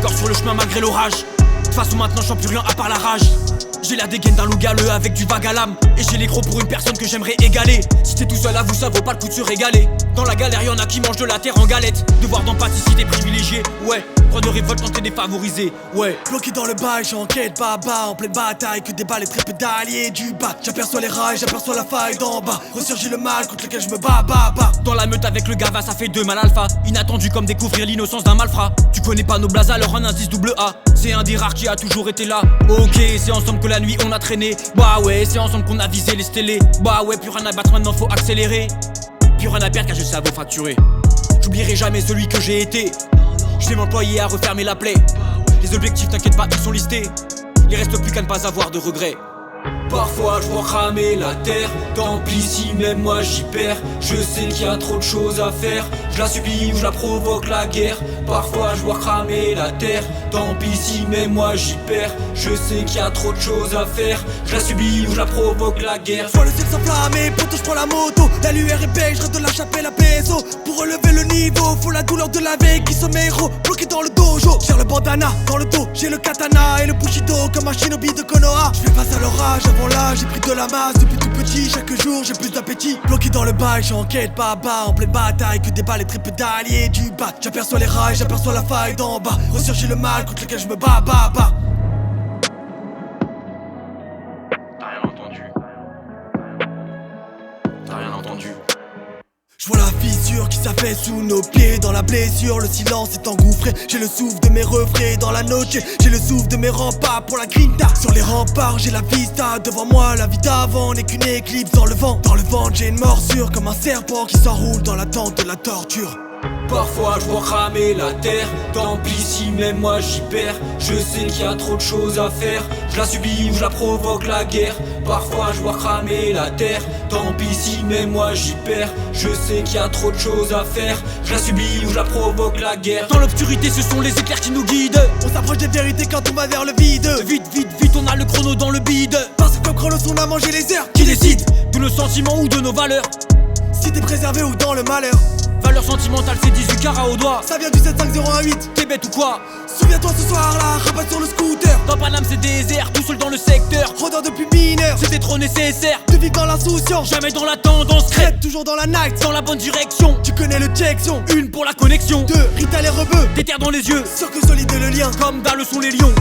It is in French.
encore sur le chemin malgré l'orage. De toute façon maintenant je sens plus rien à part la rage. J'ai la dégaine d'un loup galeux avec du vague à l'âme. Et j'ai les gros pour une personne que j'aimerais égaler. Si t'es tout seul à vous, ça vaut pas le coup de se régaler. Dans la galère y'en a qui mangent de la terre en galette. Devoir d'empathie si t'es privilégié, ouais. Droit de révolte quand t'es défavorisé, ouais. Bloqué dans le bail, j'suis en quête baba. En pleine bataille, que des balles et très peu d'alliés du bas. J'aperçois les rails, j'aperçois la faille d'en bas. Ressurgit le mal contre lequel je me bats. Dans la meute avec le gava, ça fait deux mal alpha. Inattendu comme découvrir l'innocence d'un malfrat. Tu connais pas nos blazes, alors un indice double A. C'est un des rares qui a toujours été là. Ok, c'est ensemble que la nuit on a traîné. Bah ouais, c'est ensemble qu'on a visé les stélés. Bah ouais, plus rien à battre, maintenant faut accélérer. Plus rien à perdre car je sais à vous facturer. J'oublierai jamais celui que j'ai été. Je vais m'employer à refermer la plaie. Les objectifs t'inquiète pas, ils sont listés. Il reste plus qu'à ne pas avoir de regrets. Parfois je vois cramer la terre. Tant pis si même moi j'y perds. Je sais qu'il y a trop de choses à faire. Je la subis ou je la provoque la guerre. Parfois je vois cramer la terre. Tant pis si même moi j'y perds. Je sais qu'il y a trop de choses à faire. Je la subis ou je la provoque la guerre. Je vois le ciel s'enflammer, pourtant je prends la moto. La lueur est belle, je reste de la chapelle à peso. Pour relever le niveau, faut la douleur de la veille qui sommet héros. Bloqué dans le dojo, j'ai le bandana dans le dos. J'ai le katana et le bushido comme un shinobi de Konoha. Je fais face à l'orage, avant là j'ai pris de la masse depuis tout petit. Chaque jour j'ai plus d'appétit. Bloqué dans le bail, j'suis en quête baba. En pleine bataille, que des balles et très peu d'alliés du bas. J'aperçois les rails, j'aperçois la faille d'en bas. Ressurgit le mal contre lequel je me bats. T'as rien entendu. T'as rien entendu. Je vois la fissure qui s'affaisse sous nos pieds. Dans la blessure, le silence est engouffré. J'ai le souffle de mes refrains dans la noche. J'ai le souffle de mes remparts pour la grinta. Sur les remparts, j'ai la vista. Devant moi, la vie d'avant n'est qu'une éclipse dans le vent. Dans le ventre, j'ai une morsure comme un serpent qui s'enroule dans l'attente de la torture. Parfois je vois cramer la terre. Tant pis si même moi j'y perds. Je sais qu'il y a trop de choses à faire. Je la subis ou je la provoque la guerre. Parfois je vois cramer la terre. Tant pis si même moi j'y perds. Je sais qu'il y a trop de choses à faire. Je la subis ou je la provoque la guerre. Dans l'obscurité ce sont les éclairs qui nous guident. On s'approche des vérités quand on va vers le vide. Vite on a le chrono dans le bide. Parce que comme Chronos on a mangé les heures. Qui décide de nos sentiments ou de nos valeurs? Si t'es préservé ou dans le malheur. Valeur sentimentale, c'est 18 carats au doigt. Ça vient du 75018. T'es bête ou quoi? Souviens-toi ce soir là, rabat sur le scooter. Dans Paname c'est désert, tout seul dans le secteur. Rôdeur depuis mineur. C'était trop nécessaire De vivre dans l'insouciance. Jamais dans la tendance, crête Toujours dans la night. dans la bonne direction. Tu connais le checktion. Une pour la connexion. 2, Rita les rebeux. Des terres dans les yeux, Sûr que solide le lien. comme dans le sont les lions.